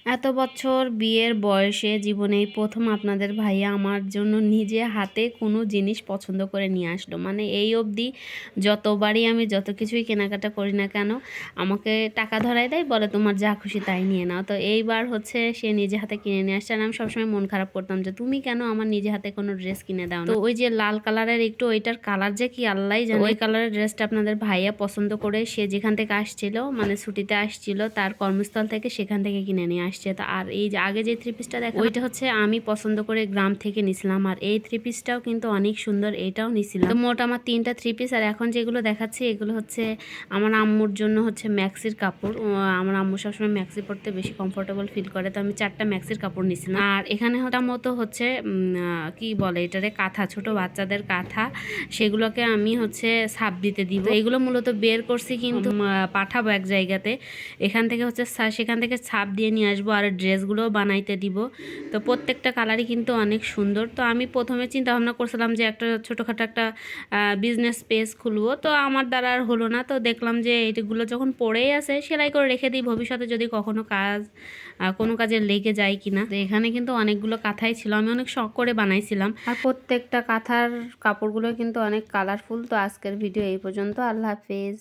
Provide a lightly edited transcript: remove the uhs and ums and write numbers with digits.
এত বছর বিয়ের বয়সে জীবনে এই প্রথম আপনাদের ভাইয়া আমার জন্য নিজে হাতে কোনো জিনিস পছন্দ করে নিয়ে আসলো। মানে এই অবধি যতবারই আমি যত কিছুই কেনাকাটা করি না কেন, আমাকে টাকা ধরাই দেয়, বলে তোমার যা খুশি তাই নিয়ে নাও। তো এইবার হচ্ছে সে নিজে হাতে কিনে নিয়ে আসছে, আর আমি সবসময় মন খারাপ করতাম যে তুমি কেন আমার নিজে হাতে কোনো ড্রেস কিনে দাও না। তো ওই যে লাল কালারের একটু, ওইটার কালার যে কি আল্লাহই জানে, ওই কালারের ড্রেসটা আপনাদের ভাইয়া পছন্দ করে সে যেখান থেকে আসছিল, মানে ছুটিতে আসছিল তার কর্মস্থল থেকে, সেখান থেকে কিনে নিয়ে আসছে। তো আর এই যে আগে যে থ্রি পিসটা দেখা, ওইটা হচ্ছে আমি পছন্দ করে গ্রাম থেকে নিছিলাম। আর এই থ্রি পিসটাও কিন্তু অনেক সুন্দর, এটাও নিছিলাম। তো মোট আমার 3টা থ্রি পিস। আর এখন যেগুলো দেখাচ্ছি এগুলো হচ্ছে আমার আম্মুর জন্য হচ্ছে ম্যাক্সির কাপড়। আমার আম্মু সবসময় ম্যাক্সি পরতে বেশি কমফোর্টেবল ফিল করে, তো আমি 4টা ম্যাক্সির কাপড় নিছিলাম। আর এখানে মতো হচ্ছে কি বলে এটারে, কাঁথা, ছোট বাচ্চাদের কাঁথা, সেগুলোকে আমি হচ্ছে ছাপ দিতে দিব। এগুলো মূলত বের করছি, কিন্তু পাঠাবো এক জায়গাতে, এখান থেকে হচ্ছে সেখান থেকে ছাপ দিয়ে নিয়ে আসবো, আর ড্রেসগুলোও বানাইতে দিব। তো প্রত্যেকটা কালারই কিন্তু অনেক সুন্দর। তো আমি প্রথমে চিন্তা ভাবনা করছিলাম যে একটা ছোটোখাটো একটা বিজনেস পেজ খুলবো, তো আমার দ্বারা আর হলো না। তো দেখলাম যে এইগুলো যখন পড়েই আছে, সেলাই করে রেখে দিই, ভবিষ্যতে যদি কখনো কোনো কাজে লেগে যায় কিনা। তো এখানে কিন্তু অনেকগুলো কাঁথাই ছিল, আমি অনেক শখ করে বানাইছিলাম। আর প্রত্যেকটা কাঁথার কাপড়গুলো কিন্তু অনেক কালারফুল। তো আজকের ভিডিও এই পর্যন্ত। আল্লাহ হাফেজ।